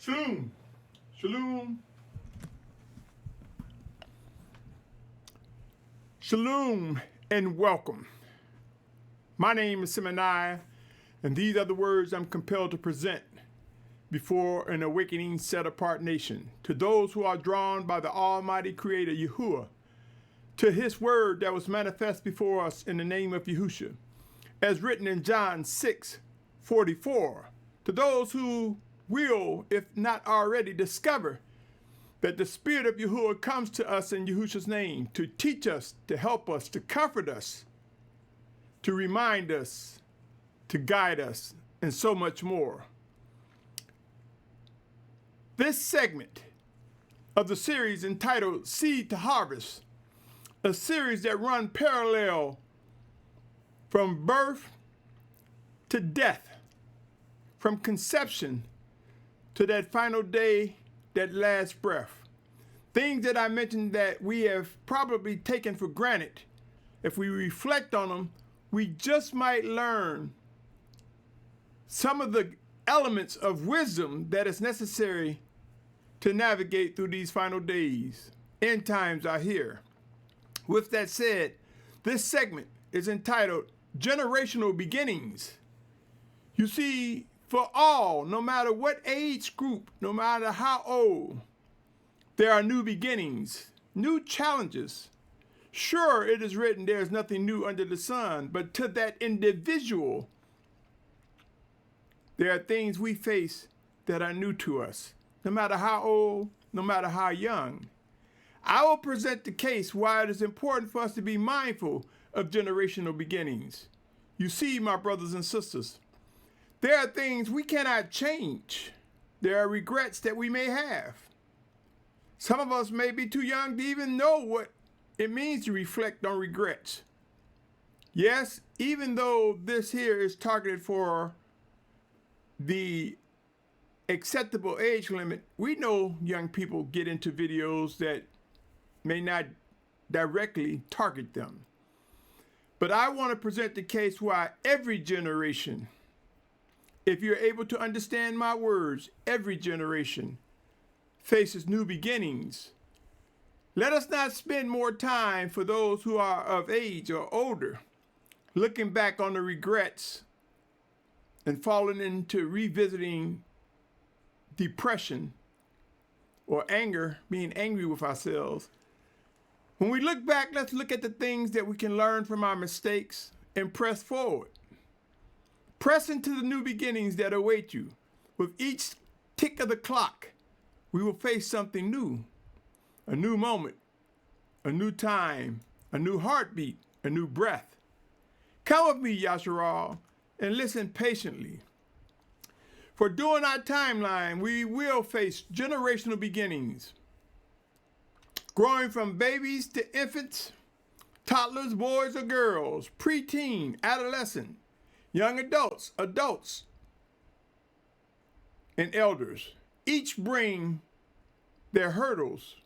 Shalum. Shalom. Shalom and welcome. My name is Symmanayah, and these are the words I'm compelled to present before an awakening set-apart nation, to those who are drawn by the Almighty Creator Yahuah, to his word that was manifest before us in the name of Yahusha, as written in John 6:44, to those who will, if not already, discover that the Spirit of Yahuah comes to us in Yahusha's name to teach us, to help us, to comfort us, to remind us, to guide us, and so much more. This segment of the series entitled Seed to Harvest, a series that runs parallel from birth to death, from conception to that final day, that last breath. Things that I mentioned that we have probably taken for granted. If we reflect on them, we just might learn some of the elements of wisdom that is necessary to navigate through these final days. End times are here. With that said, this segment is entitled Generational Beginnings. You see, for all, no matter what age group, no matter how old, there are new beginnings, new challenges. Sure, it is written there is nothing new under the sun, but to that individual, there are things we face that are new to us, no matter how old, no matter how young. I will present the case why it is important for us to be mindful of generational beginnings. You see, my brothers and sisters, there are things we cannot change. There are regrets that we may have. Some of us may be too young to even know what it means to reflect on regrets. Yes, even though this here is targeted for the acceptable age limit, we know young people get into videos that may not directly target them. But I want to present the case why every generation, if you're able to understand my words, every generation faces new beginnings. Let us not spend more time for those who are of age or older, looking back on the regrets and falling into revisiting depression or anger, being angry with ourselves. When we look back, let's look at the things that we can learn from our mistakes and press forward. Press into the new beginnings that await you. With each tick of the clock, we will face something new, a new moment, a new time, a new heartbeat, a new breath. Come with me, Yahusha, and listen patiently. For during our timeline, we will face generational beginnings, growing from babies to infants, toddlers, boys or girls, preteen, adolescent, young adults, and elders. Each bring their hurdles,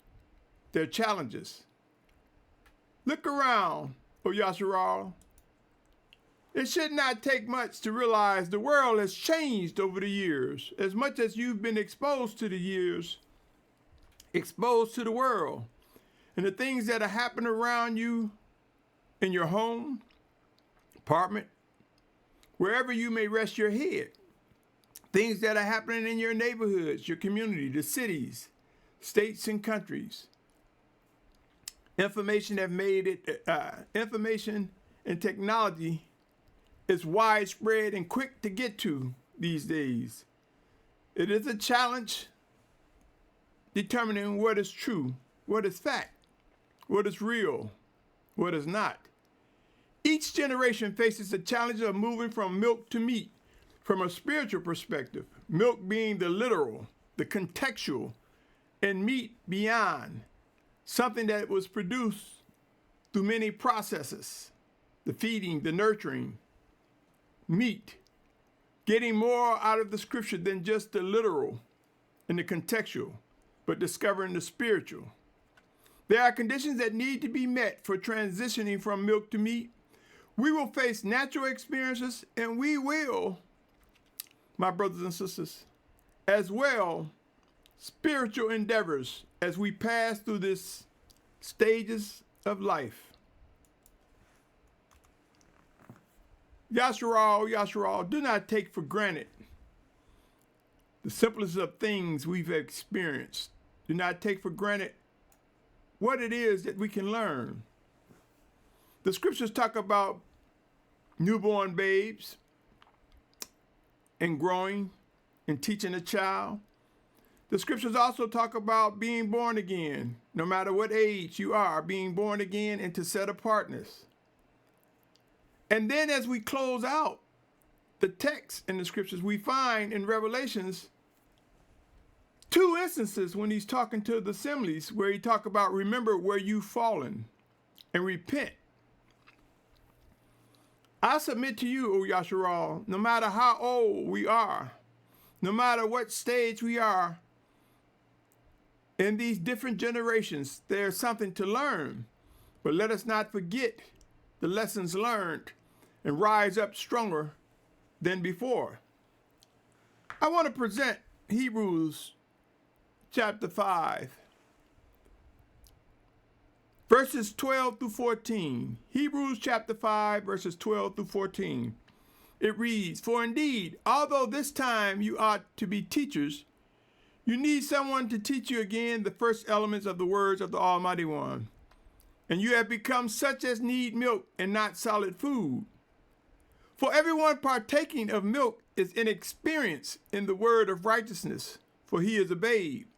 their challenges. Look around, O Yahusha. It should not take much to realize the world has changed over the years. As much as you've been exposed to the years, exposed to the world, and the things that are happening around you in your home, apartment, wherever you may rest your head. Things that are happening in your neighborhoods, your community, the cities, states, and countries. Information and technology is widespread and quick to get to these days. It is a challenge determining what is true, what is fact, what is real, what is not. Each generation faces the challenge of moving from milk to meat from a spiritual perspective, milk being the literal, the contextual, and meat beyond, something that was produced through many processes, the feeding, the nurturing, meat, getting more out of the scripture than just the literal and the contextual, but discovering the spiritual. There are conditions that need to be met for transitioning from milk to meat. We will face natural experiences, and we will, my brothers and sisters, as well spiritual endeavors as we pass through this stages of life. Yahusha, do not take for granted the simplest of things we've experienced. Do not take for granted what it is that we can learn. The scriptures talk about newborn babes and growing and teaching a child. The scriptures also talk about being born again, no matter what age you are, being born again into set apartness. And then as we close out the text in the scriptures, we find in Revelations 2 instances when he's talking to the assemblies where he talk about remember where you've fallen and repent. I submit to you, O Yahusha, no matter how old we are, no matter what stage we are, in these different generations, there's something to learn. But let us not forget the lessons learned and rise up stronger than before. I want to present Hebrews chapter 5, verses 12 through 14. Hebrews chapter 5, verses 12 through 14. It reads, "For indeed, although this time you ought to be teachers, you need someone to teach you again the first elements of the words of the Almighty One. And you have become such as need milk and not solid food. For everyone partaking of milk is inexperienced in the word of righteousness, for he is a babe.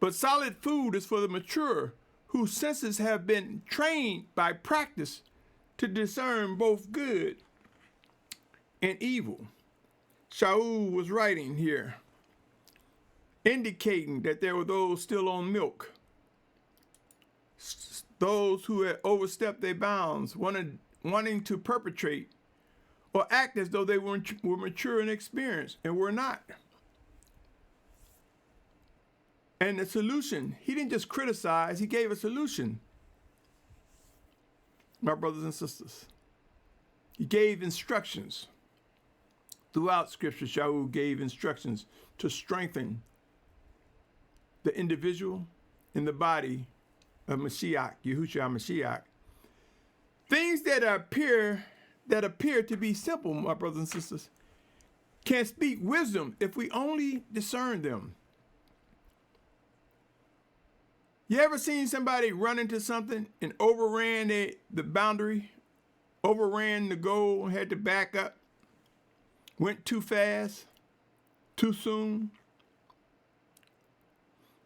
But solid food is for the mature, whose senses have been trained by practice to discern both good and evil." Shalum was writing here, indicating that there were those still on milk, those who had overstepped their bounds, wanting to perpetrate or act as though they were mature and experienced, and were not. And the solution, he didn't just criticize, he gave a solution. My brothers and sisters, he gave instructions. Throughout Scripture, Yahuah gave instructions to strengthen the individual in the body of Mashiach, Yahusha Mashiach. Things that appear to be simple, my brothers and sisters, can speak wisdom if we only discern them. You ever seen somebody run into something and overran the boundary, overran the goal, had to back up, went too fast, too soon?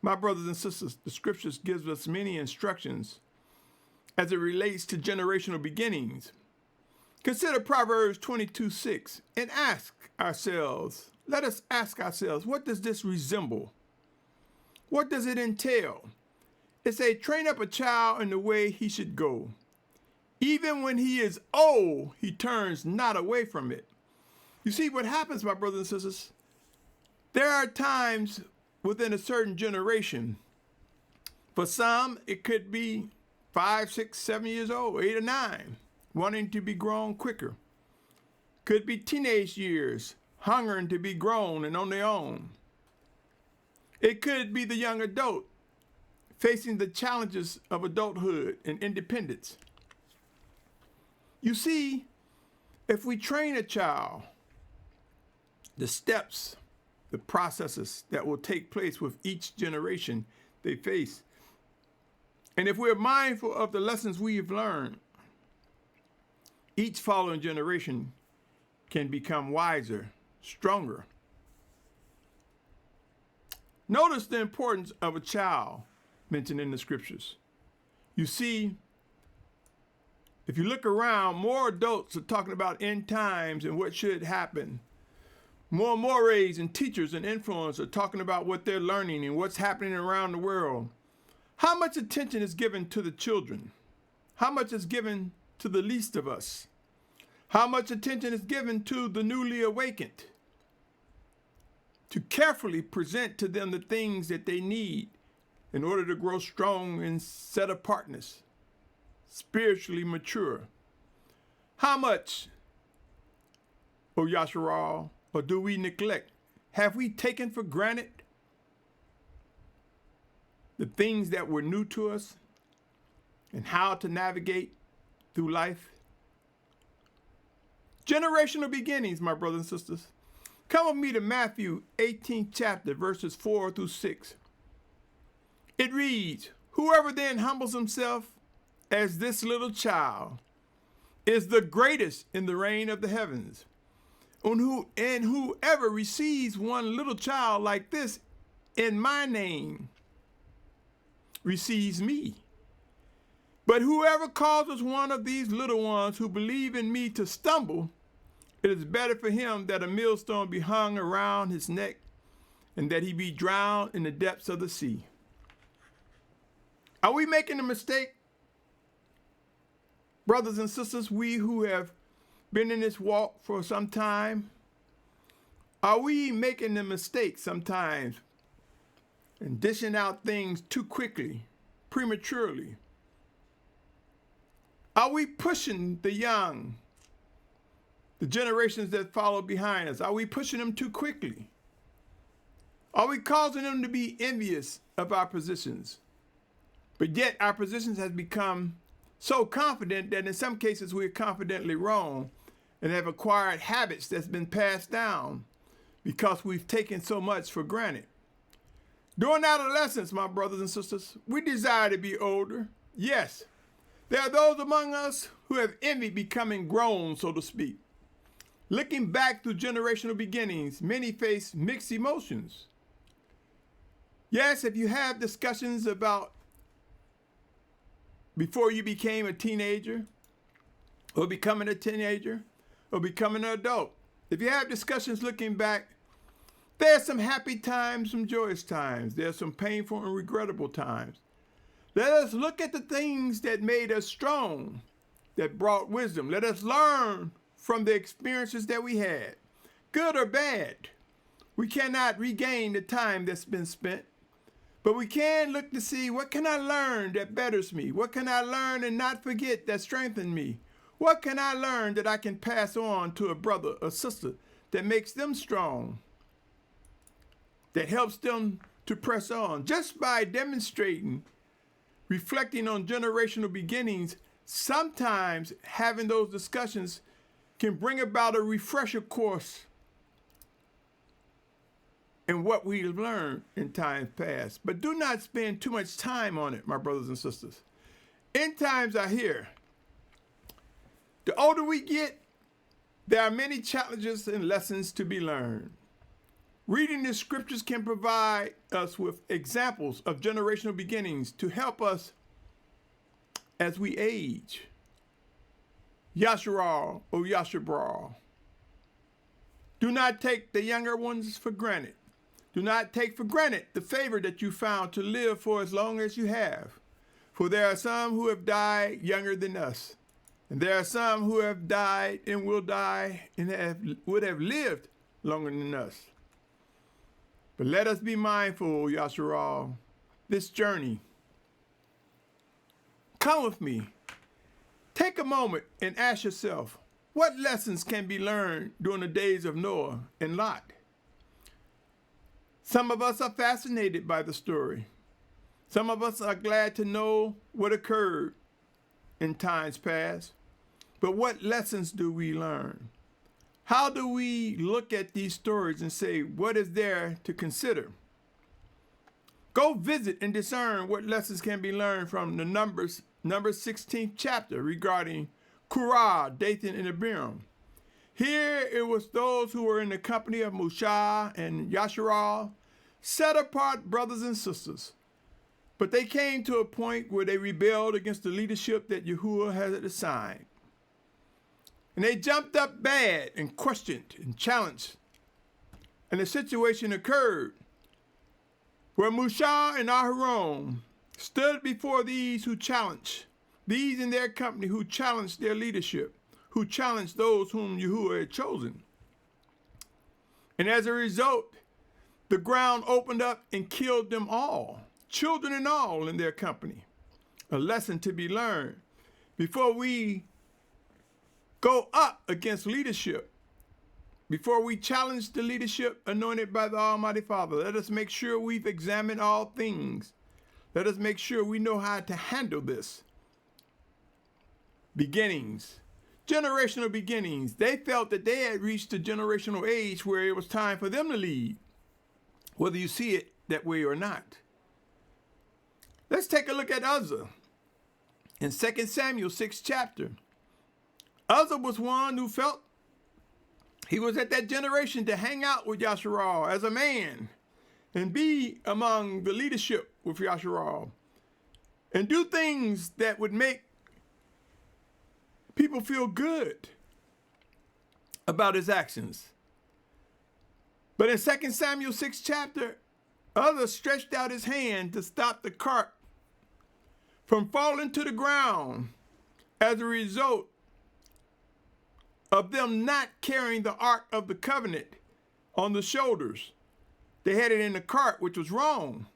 My brothers and sisters, the scriptures gives us many instructions as it relates to generational beginnings. Consider Proverbs 22:6 and let us ask ourselves, what does this resemble? What does it entail? It says, train up a child in the way he should go. Even when he is old, he turns not away from it. You see what happens, my brothers and sisters? There are times within a certain generation. For some, it could be 5, 6, 7 years old, 8 or 9, wanting to be grown quicker. Could be teenage years, hungering to be grown and on their own. It could be the young adult, facing the challenges of adulthood and independence. You see, if we train a child, the steps, the processes that will take place with each generation they face, and if we're mindful of the lessons we've learned, each following generation can become wiser, stronger. Notice the importance of a child mentioned in the scriptures. You see, if you look around, more adults are talking about end times and what should happen. More mores and teachers and influencers are talking about what they're learning and what's happening around the world. How much attention is given to the children? How much is given to the least of us? How much attention is given to the newly awakened? To carefully present to them the things that they need in order to grow strong in set apartness, spiritually mature. How much, O Yahusha, or do we neglect? Have we taken for granted the things that were new to us, and how to navigate through life. Generational beginnings, my brothers and sisters. Come with me to Matthew 18th chapter, verses 4 through 6. It reads, "Whoever then humbles himself as this little child is the greatest in the reign of the heavens. And whoever receives one little child like this in my name receives me. But whoever causes one of these little ones who believe in me to stumble, it is better for him that a millstone be hung around his neck and that he be drowned in the depths of the sea." Are we making a mistake? Brothers and sisters, we who have been in this walk for some time, are we making the mistake sometimes and dishing out things too quickly, prematurely? Are we pushing the young, the generations that follow behind us? Are we pushing them too quickly? Are we causing them to be envious of our positions? But yet our positions have become so confident that in some cases we're confidently wrong and have acquired habits that's been passed down because we've taken so much for granted. During adolescence, my brothers and sisters, we desire to be older. Yes, there are those among us who have envied becoming grown, so to speak. Looking back through generational beginnings, many face mixed emotions. Yes, if you have discussions about before you became a teenager, or becoming a teenager, or becoming an adult, if you have discussions looking back, there are some happy times, some joyous times. There are some painful and regrettable times. Let us look at the things that made us strong, that brought wisdom. Let us learn from the experiences that we had, good or bad. We cannot regain the time that's been spent, but we can look to see, what can I learn that betters me? What can I learn and not forget that strengthens me? What can I learn that I can pass on to a brother or sister that makes them strong, that helps them to press on? Just by demonstrating, reflecting on generational beginnings, sometimes having those discussions can bring about a refresher course in what we've learned in times past. But do not spend too much time on it, my brothers and sisters. End times are here. The older we get, there are many challenges and lessons to be learned. Reading the scriptures can provide us with examples of generational beginnings to help us as we age. Yahusha or Yahusha. Do not take the younger ones for granted. Do not take for granted the favor that you found to live for as long as you have. For there are some who have died younger than us. And there are some who have died and will die and would have lived longer than us. But let us be mindful, Yahusha, this journey. Come with me. Take a moment and ask yourself, what lessons can be learned during the days of Noah and Lot? Some of us are fascinated by the story. Some of us are glad to know what occurred in times past. But what lessons do we learn? How do we look at these stories and say, what is there to consider? Go visit and discern what lessons can be learned from the Numbers 16th chapter regarding Korah, Dathan, and Abiram. Here it was those who were in the company of Moshe and Yahusha, set apart brothers and sisters. But they came to a point where they rebelled against the leadership that Yahuah had assigned. And they jumped up bad and questioned and challenged. And a situation occurred where Moshe and Aharon stood before these who challenged, these in their company who challenged their leadership, who challenged those whom Yahuah had chosen. And as a result, the ground opened up and killed them all, children and all in their company. A lesson to be learned before we go up against leadership, before we challenge the leadership anointed by the Almighty Father. Let us make sure we've examined all things. Let us make sure we know how to handle this. Beginnings. Generational beginnings. They felt that they had reached a generational age where it was time for them to lead, whether you see it that way or not. Let's take a look at Uzzah in 2 Samuel 6 chapter. Uzzah was one who felt he was at that generation to hang out with Yahusha as a man and be among the leadership with Yahusha and do things that would make people feel good about his actions. But in 2 Samuel 6 chapter, Uzzah stretched out his hand to stop the cart from falling to the ground as a result of them not carrying the Ark of the Covenant on the shoulders. They had it in the cart, which was wrong.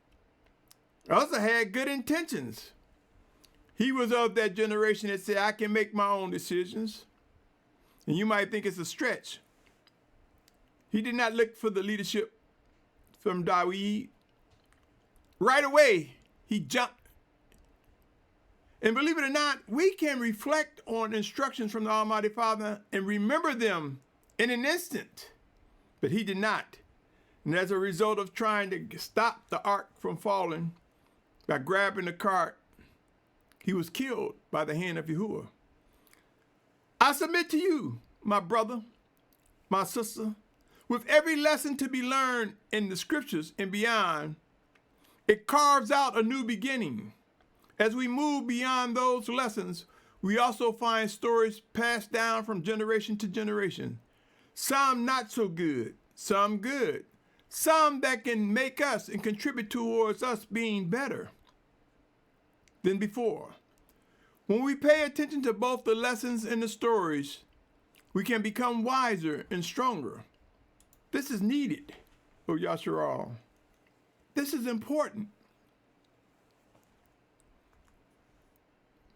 Uzzah had good intentions. He was of that generation that said, I can make my own decisions. And you might think it's a stretch. He did not look for the leadership from David. Right away, he jumped. And believe it or not, we can reflect on instructions from the Almighty Father and remember them in an instant. But he did not. And as a result of trying to stop the ark from falling by grabbing the cart, he was killed by the hand of Yahuah. I submit to you, my brother, my sister, with every lesson to be learned in the scriptures and beyond, it carves out a new beginning. As we move beyond those lessons, we also find stories passed down from generation to generation. Some not so good, some good, some that can make us and contribute towards us being better than before. When we pay attention to both the lessons and the stories, we can become wiser and stronger. This is needed, O Yahusha. This is important.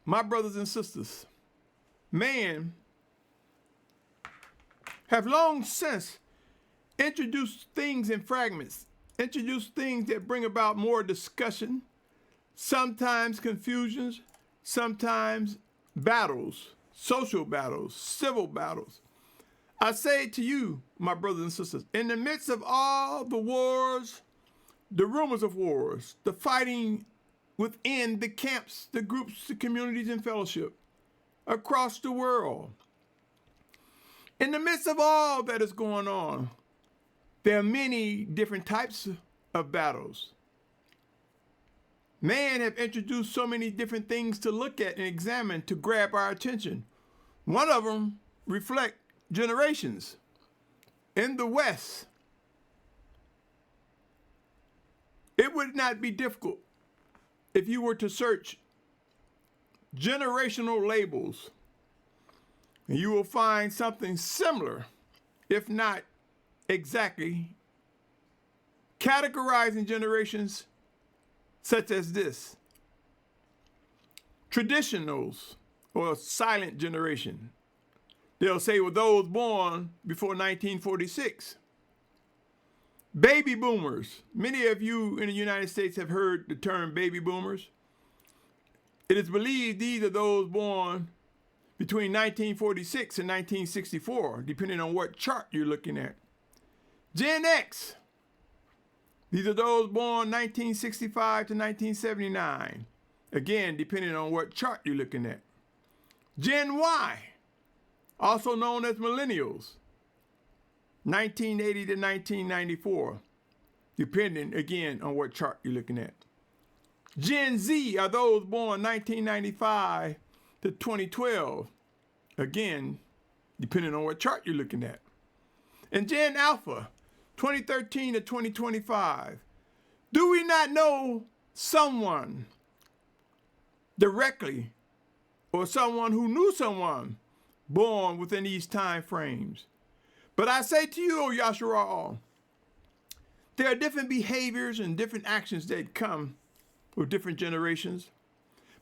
My brothers and sisters, man have long since introduced things in fragments, introduced things that bring about more discussion, sometimes confusions, sometimes battles, social battles, civil battles. I say to you, my brothers and sisters, in the midst of all the wars, the rumors of wars, the fighting within the camps, the groups, the communities, and fellowship across the world, in the midst of all that is going on, there are many different types of battles. Man have introduced so many different things to look at and examine to grab our attention. One of them reflect generations. In the West, it would not be difficult if you were to search generational labels, and you will find something similar, if not exactly, categorizing generations such as this. Traditionals, or silent generation. They'll say, well, those born before 1946. Baby boomers. Many of you in the United States have heard the term baby boomers. It is believed these are those born between 1946 and 1964, depending on what chart you're looking at. Gen X. These are those born 1965 to 1979. Again, depending on what chart you're looking at. Gen Y, also known as millennials, 1980 to 1994, depending again on what chart you're looking at. Gen Z are those born 1995 to 2012, again, depending on what chart you're looking at. And Gen Alpha, 2013 to 2025. Do we not know someone directly or someone who knew someone born within these time frames? But I say to you, O Yahusha, there are different behaviors and different actions that come with different generations.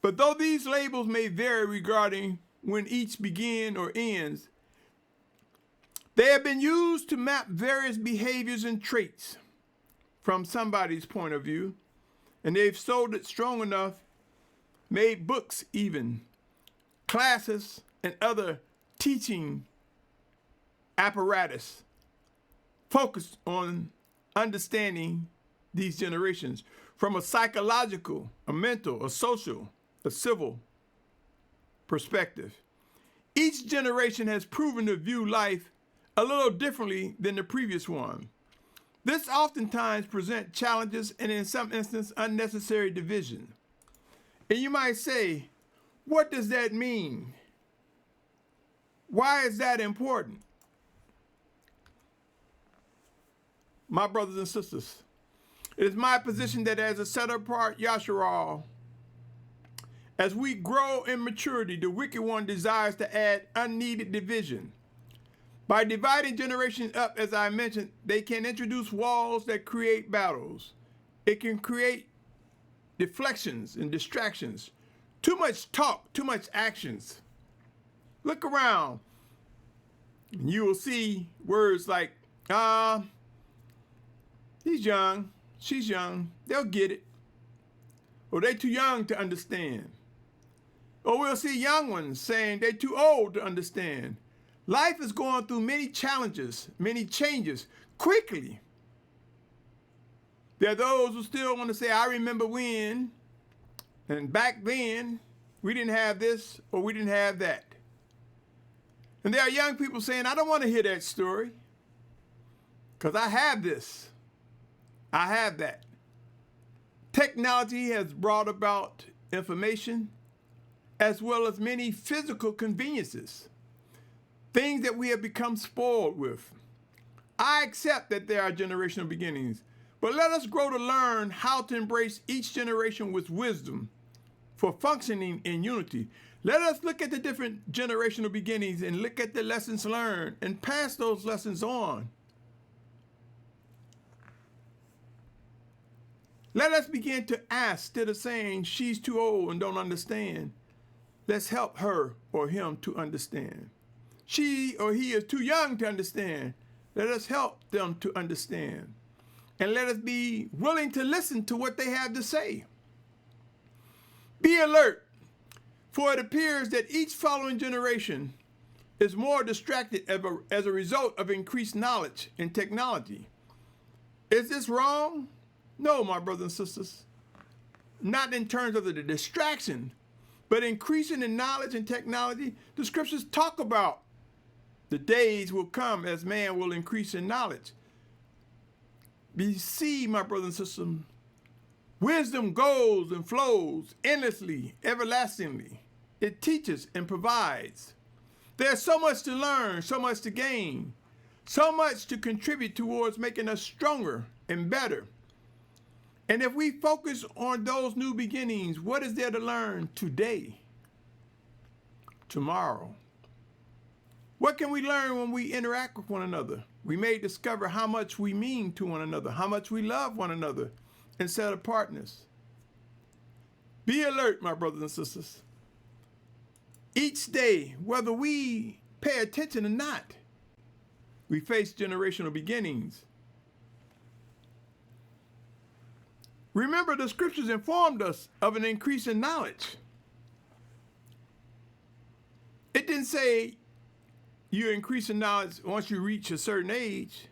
But though these labels may vary regarding when each begins or ends, they have been used to map various behaviors and traits from somebody's point of view And they've sold it strong enough, made books even, classes, and other teaching apparatus focused on understanding these generations from a psychological, a mental, a social, a civil perspective. Each generation has proven to view life a little differently than the previous one. This oftentimes presents challenges and in some instances unnecessary division. And you might say, what does that mean? Why is that important? My brothers and sisters, it is my position that as a set-apart Yahushua, as we grow in maturity, the wicked one desires to add unneeded division. By dividing generations up, as I mentioned, they can introduce walls that create battles. It can create deflections and distractions. Too much talk, too much actions. Look around. And you will see words like, he's young, she's young, they'll get it. Or they're too young to understand. Or we'll see young ones saying they're too old to understand. Life is going through many challenges, many changes, quickly. There are those who still want to say, I remember when, and back then, we didn't have this or we didn't have that. And there are young people saying, I don't want to hear that story because I have this, I have that. Technology has brought about information as well as many physical conveniences, things that we have become spoiled with. I accept that there are generational beginnings, but let us grow to learn how to embrace each generation with wisdom for functioning in unity. Let us look at the different generational beginnings and look at the lessons learned and pass those lessons on. Let us begin to ask instead of saying she's too old and don't understand. Let's help her or him to understand. She or he is too young to understand. Let us help them to understand. And let us be willing to listen to what they have to say. Be alert, for it appears that each following generation is more distracted as a result of increased knowledge and technology. Is this wrong? No, my brothers and sisters. Not in terms of the distraction, but increasing in knowledge and technology. The scriptures talk about the days will come as man will increase in knowledge. You see, my brothers and sisters, wisdom goes and flows endlessly, everlastingly. It teaches and provides. There's so much to learn, so much to gain, so much to contribute towards making us stronger and better. And if we focus on those new beginnings, what is there to learn today, tomorrow? What can we learn when we interact with one another? We may discover how much we mean to one another, how much we love one another and set apartness. Be alert, my brothers and sisters. Each day, whether we pay attention or not, we face generational beginnings. Remember, the scriptures informed us of an increase in knowledge. It didn't say you increase in knowledge once you reach a certain age.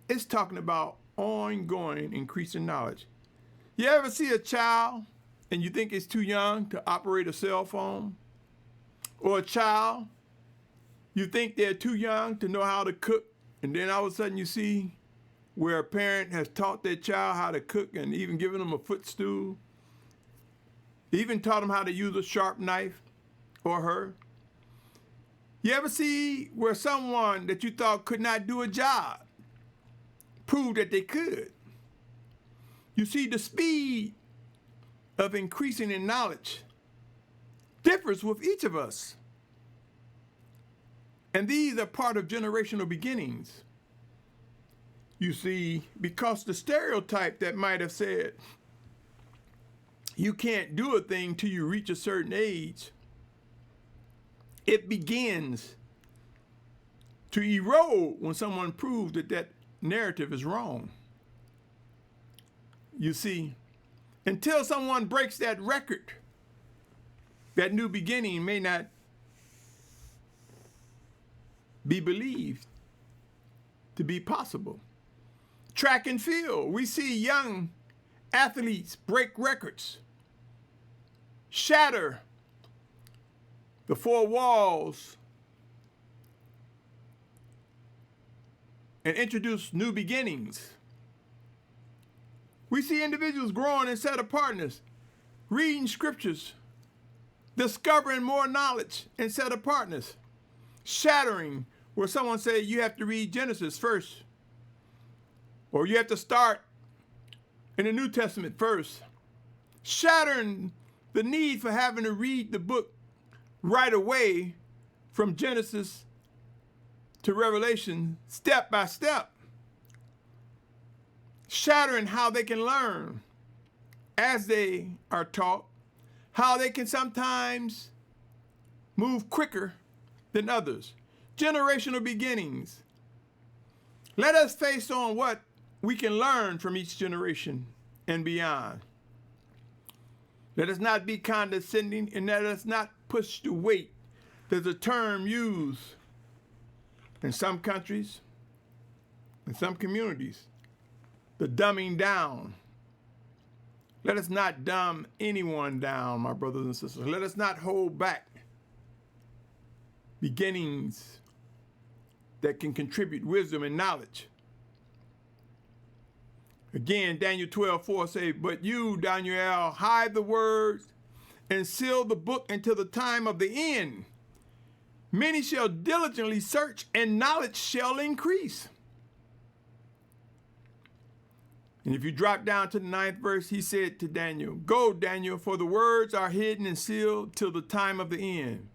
It's talking about ongoing increase in knowledge. You ever see a child and you think it's too young to operate a cell phone? Or a child, you think they're too young to know how to cook, and then all of a sudden you see where a parent has taught their child how to cook and even given them a footstool, even taught them how to use a sharp knife, or her. You ever see where someone that you thought could not do a job proved that they could? You see, the speed of increasing in knowledge differs with each of us. And these are part of generational beginnings. You see, because the stereotype that might have said, you can't do a thing till you reach a certain age, it begins to erode when someone proves that that narrative is wrong. You see, Until someone breaks that record, that new beginning may not be believed to be possible. Track and field, we see young athletes break records, shatter the four walls, and introduce new beginnings. We see individuals growing in set apartness, reading scriptures, discovering more knowledge in set apartness, shattering where someone said you have to read Genesis first, or you have to start in the New Testament first, shattering the need for having to read the book right away from Genesis to Revelation, step by step, shattering how they can learn as they are taught, how they can sometimes move quicker than others. Generational beginnings. Let us face on what we can learn from each generation and beyond. Let us not be condescending, and let us not push the weight. There's a term used in some countries, in some communities, the dumbing down. Let us not dumb anyone down, my brothers and sisters. Let us not hold back beginnings that can contribute wisdom and knowledge. Again, Daniel 12:4 say, but you, Daniel, hide the words and seal the book until the time of the end. Many shall diligently search, and knowledge shall increase. And if you drop down to the 9th verse, he said to Daniel, go, Daniel, for the words are hidden and sealed till the time of the end.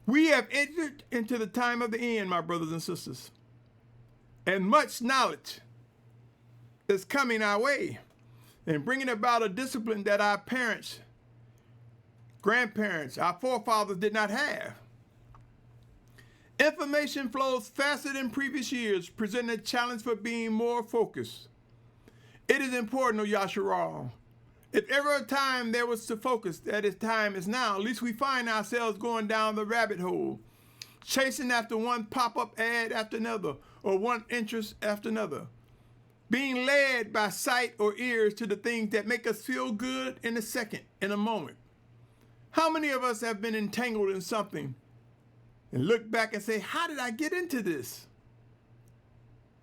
We have entered into the time of the end, my brothers and sisters, and much knowledge is coming our way and bringing about a discipline that our parents, grandparents, our forefathers did not have. Information flows faster than previous years, presenting a challenge for being more focused. It is important, O Yahusha. If ever a time there was to focus, that is time is now. At least we find ourselves going down the rabbit hole, chasing after one pop-up ad after another, or one interest after another, being led by sight or ears to the things that make us feel good in a second, in a moment. How many of us have been entangled in something and look back and say, how did I get into this?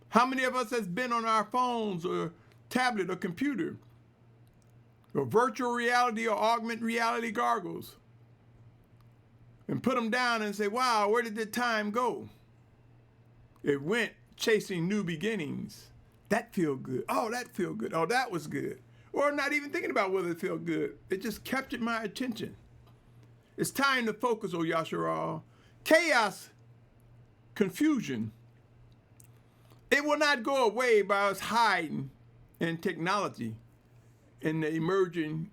How many of us has been on our phones or tablet or computer or virtual reality or augmented reality goggles and put them down and say, wow, where did the time go? It went chasing new beginnings. That feel good. Oh, that feel good. Oh, that was good. Or not even thinking about whether it felt good. It just captured my attention. It's time to focus, O Yahusha. Chaos, confusion, it will not go away by us hiding in technology and the emerging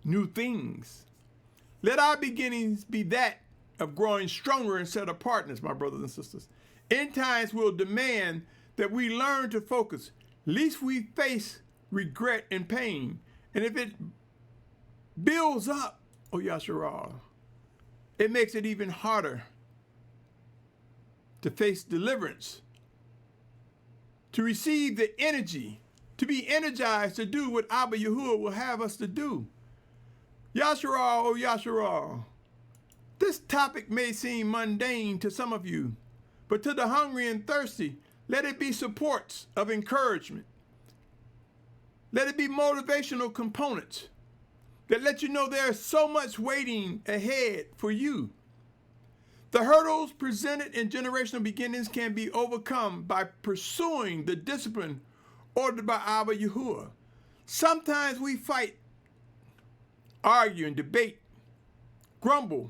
new things. Let our beginnings be that of growing stronger and set apartness, my brothers and sisters. End times will demand that we learn to focus, lest we face regret and pain. And if it builds up, O Yahusha, it makes it even harder to face deliverance, to receive the energy, to be energized to do what Abba Yahuah will have us to do. Yahusha, oh Yahusha, this topic may seem mundane to some of you, but to the hungry and thirsty, let it be supports of encouragement. Let it be motivational components that let you know there's so much waiting ahead for you. The hurdles presented in generational beginnings can be overcome by pursuing the discipline ordered by Abba Yahuah. Sometimes we fight, argue and debate, grumble,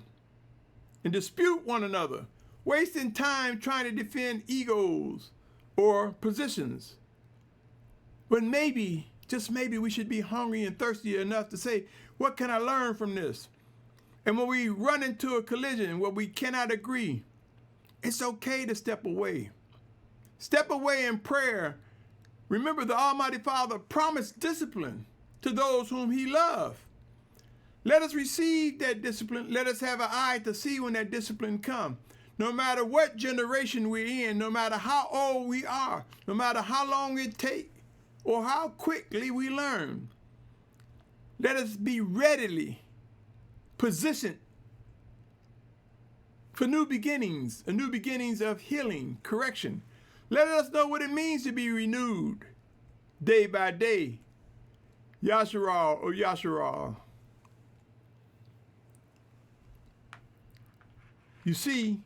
and dispute one another, wasting time trying to defend egos or positions. But maybe, just maybe, we should be hungry and thirsty enough to say, what can I learn from this? And when we run into a collision where we cannot agree, it's okay to step away. Step away in prayer. Remember, the Almighty Father promised discipline to those whom he loved. Let us receive that discipline. Let us have an eye to see when that discipline comes. No matter what generation we're in, no matter how old we are, no matter how long it takes or how quickly we learn, let us be readily positioned for new beginnings of healing, correction. Let us know what it means to be renewed day by day. Yahusha or Yahusha. You see,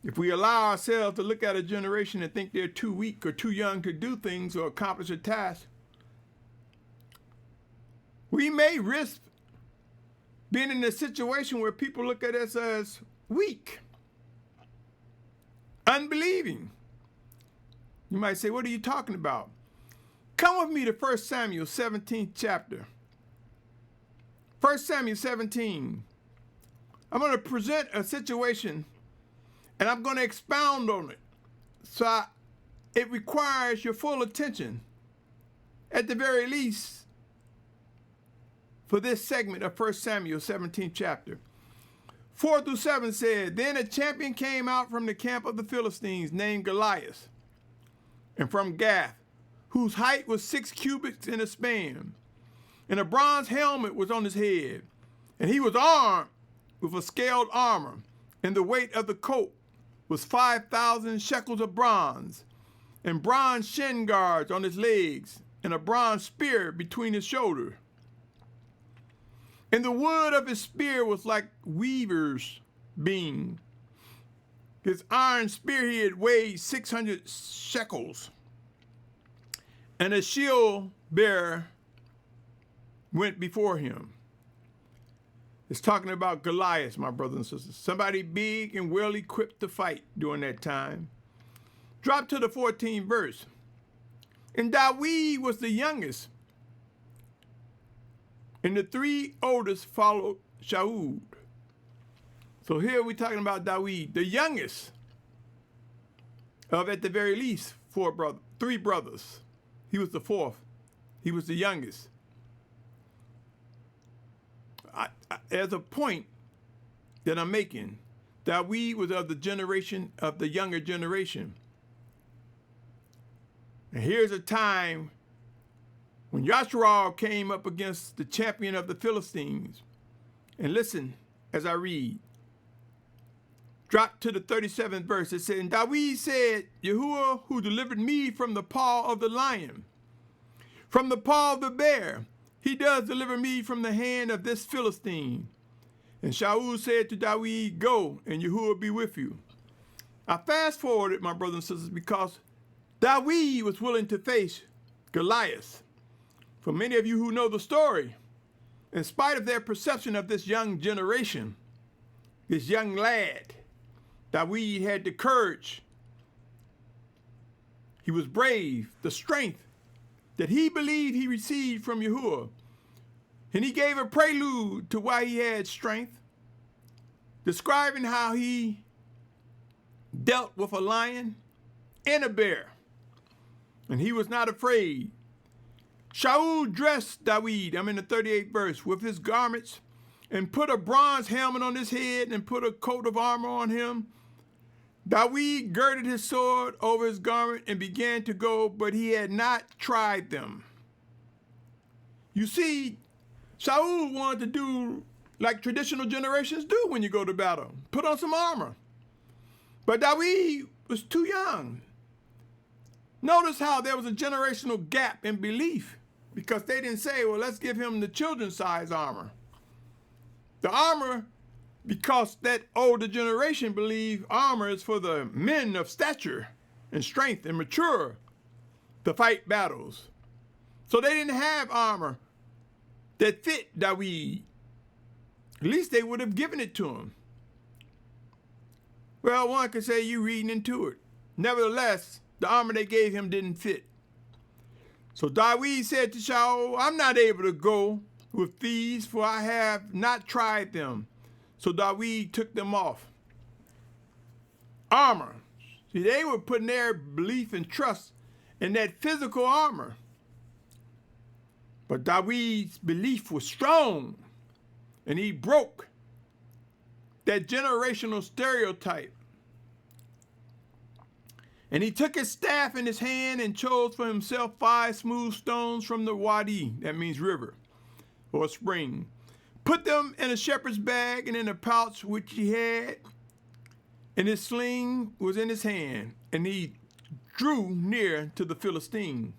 if we allow ourselves to look at a generation and think they're too weak or too young to do things or accomplish a task, we may risk being in a situation where people look at us as weak, unbelieving. You might say, what are you talking about? Come with me to 1 Samuel 17th chapter. 1 Samuel 17. I'm going to present a situation and I'm going to expound on it. So it requires your full attention, at the very least, for this segment of 1 Samuel 17th chapter. 4 through 7 said, Then a champion came out from the camp of the Philistines named Goliath, and from Gath, whose height was 6 cubits in a span, and a bronze helmet was on his head, and he was armed with a scaled armor, and the weight of the coat was 5,000 shekels of bronze, and bronze shin guards on his legs, and a bronze spear between his shoulders. And the wood of his spear was like weaver's beam. His iron spearhead weighed 600 shekels, and a shield bearer went before him. It's talking about Goliath, my brothers and sisters. Somebody big and well equipped to fight during that time. Drop to the 14th verse. And David was the youngest, and the 3 oldest followed Shaul. So here we're talking about David, the youngest of, at the very least, 3 brothers. He was the 4th. He was the youngest. As a point that I'm making, David was of the generation of the younger generation. And here's a time when Yahusha came up against the champion of the Philistines. And listen as I read. Drop to the 37th verse. It said, And David said, Yahuah, who delivered me from the paw of the lion, from the paw of the bear, he does deliver me from the hand of this Philistine. And Shaul said to David, Go, and Yahuah be with you. I fast forwarded, my brothers and sisters, because David was willing to face Goliath. For many of you who know the story, in spite of their perception of this young generation, this young lad, David had the courage. He was brave, the strength that he believed he received from Yahuah. And he gave a prelude to why he had strength, describing how he dealt with a lion and a bear, and he was not afraid. Shaul dressed David, I'm in the 38th verse, with his garments, and put a bronze helmet on his head and put a coat of armor on him. David girded his sword over his garment and began to go, but he had not tried them. You see, Shaul wanted to do like traditional generations do when you go to battle, put on some armor. But David was too young. Notice how there was a generational gap in belief, because they didn't say, well, let's give him the children's size armor. The armor, because that older generation believed armor is for the men of stature and strength and mature to fight battles. So they didn't have armor that fit David. At least they would have given it to him. Well, one could say you reading into it. Nevertheless, the armor they gave him didn't fit. So David said to Shaul, I'm not able to go with these, for I have not tried them. So David took them off. Armor. See, they were putting their belief and trust in that physical armor. But David's belief was strong, and he broke that generational stereotype. And he took his staff in his hand and chose for himself 5 smooth stones from the wadi, that means river, or spring. Put them in a shepherd's bag and in a pouch which he had, and his sling was in his hand, and he drew near to the Philistine.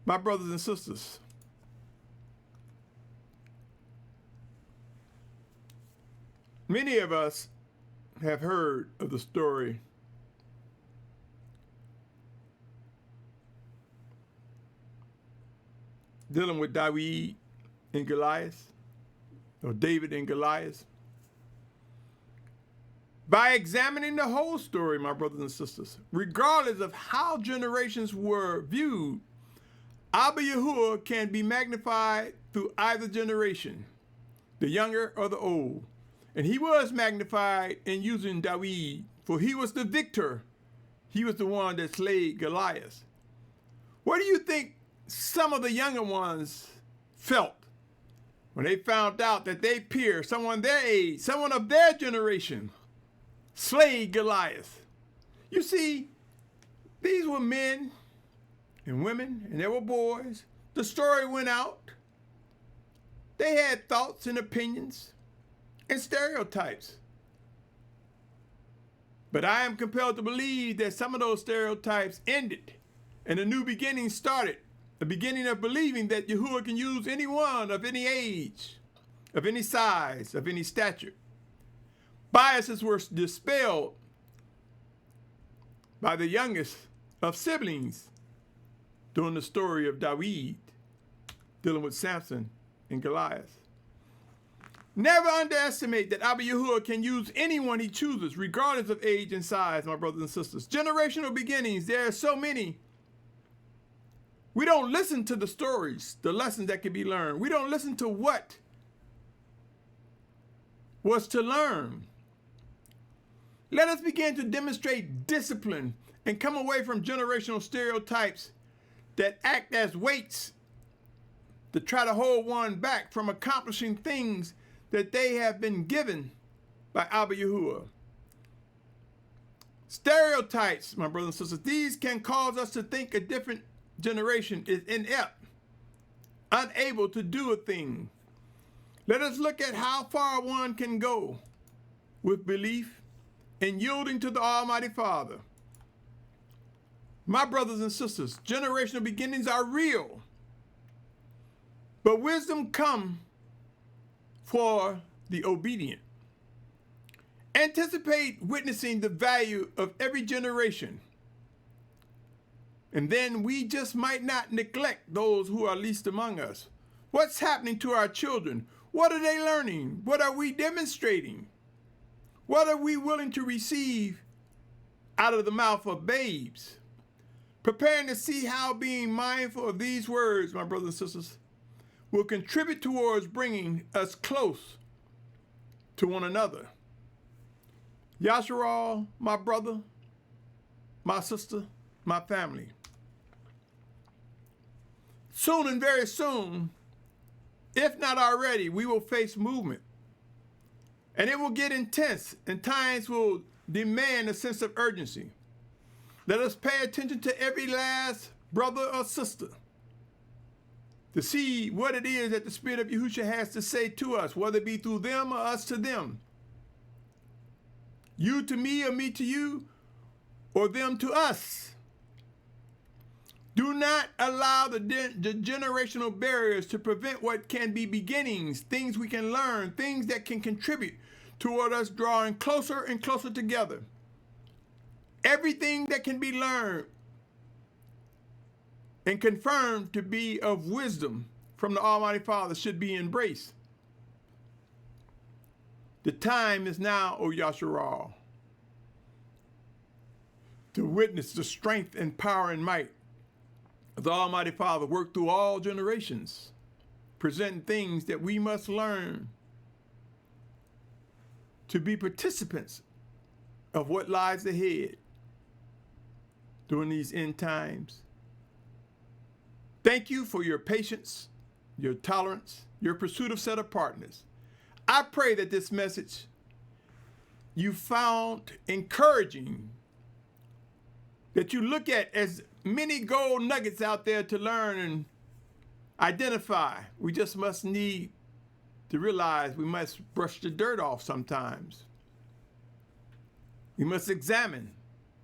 My brothers and sisters, many of us have heard of the story dealing with David and Goliath, or David and Goliath. By examining the whole story, my brothers and sisters, regardless of how generations were viewed, Abba Yahuah can be magnified through either generation, the younger or the old. And he was magnified in using David, for he was the victor. He was the one that slayed Goliath. What do you think some of the younger ones felt when they found out that their peer, someone their age, someone of their generation, slayed Goliath? You see, these were men and women, and there were boys. The story went out. They had thoughts and opinions and stereotypes. But I am compelled to believe that some of those stereotypes ended and a new beginning started, the beginning of believing that Yahuah can use anyone of any age, of any size, of any stature. Biases were dispelled by the youngest of siblings during the story of David dealing with Samson and Goliath. Never underestimate that Abba Yahuah can use anyone he chooses, regardless of age and size, my brothers and sisters. Generational beginnings, there are so many. We don't listen to the stories, the lessons that can be learned. We don't listen to what was to learn. Let us begin to demonstrate discipline and come away from generational stereotypes that act as weights to try to hold one back from accomplishing things that they have been given by Abba Yahuah. Stereotypes, my brothers and sisters, these can cause us to think a different generation is inept, unable to do a thing. Let us look at how far one can go with belief and yielding to the Almighty Father. My brothers and sisters, generational beginnings are real, but wisdom comes for the obedient. Anticipate witnessing the value of every generation, and then we just might not neglect those who are least among us. What's happening to our children? What are they learning? What are we demonstrating? What are we willing to receive out of the mouth of babes? Preparing to see how being mindful of these words, my brothers and sisters, will contribute towards bringing us close to one another. Yahusha, my brother, my sister, my family. Soon and very soon, if not already, we will face movement. And it will get intense, and times will demand a sense of urgency. Let us pay attention to every last brother or sister to see what it is that the Spirit of Yahusha has to say to us, whether it be through them or us to them. You to me or me to you, or them to us. Do not allow the generational barriers to prevent what can be beginnings, things we can learn, things that can contribute toward us drawing closer and closer together. Everything that can be learned and confirmed to be of wisdom from the Almighty Father should be embraced. The time is now, O Yahusha, to witness the strength and power and might of the Almighty Father work through all generations, presenting things that we must learn to be participants of what lies ahead during these end times. Thank you for your patience, your tolerance, your pursuit of set apartness. I pray that this message you found encouraging, that you look at as many gold nuggets out there to learn and identify. We just must need to realize we must brush the dirt off sometimes. We must examine.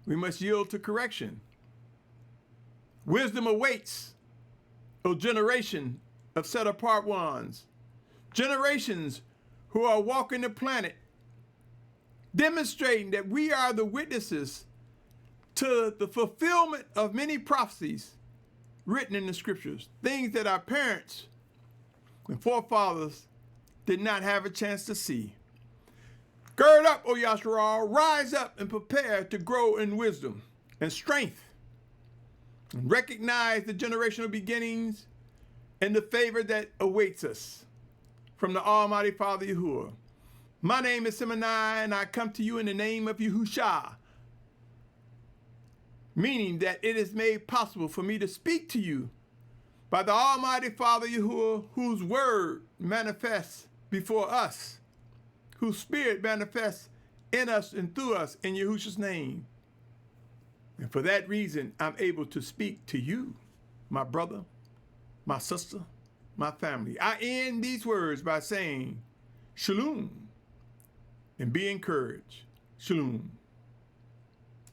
We must yield to correction. Wisdom awaits a generation of set-apart ones, generations who are walking the planet, demonstrating that we are the witnesses to the fulfillment of many prophecies written in the scriptures, things that our parents and forefathers did not have a chance to see. Gird up, O Yahusha, rise up and prepare to grow in wisdom and strength, and recognize the generational beginnings and the favor that awaits us from the Almighty Father Yahuah. My name is Symmanayah, and I come to you in the name of Yahusha, meaning that it is made possible for me to speak to you by the Almighty Father Yahuah, whose word manifests before us, whose spirit manifests in us and through us in Yahusha's name. And for that reason, I'm able to speak to you, my brother, my sister, my family. I end these words by saying, Shalum, and be encouraged. Shalom.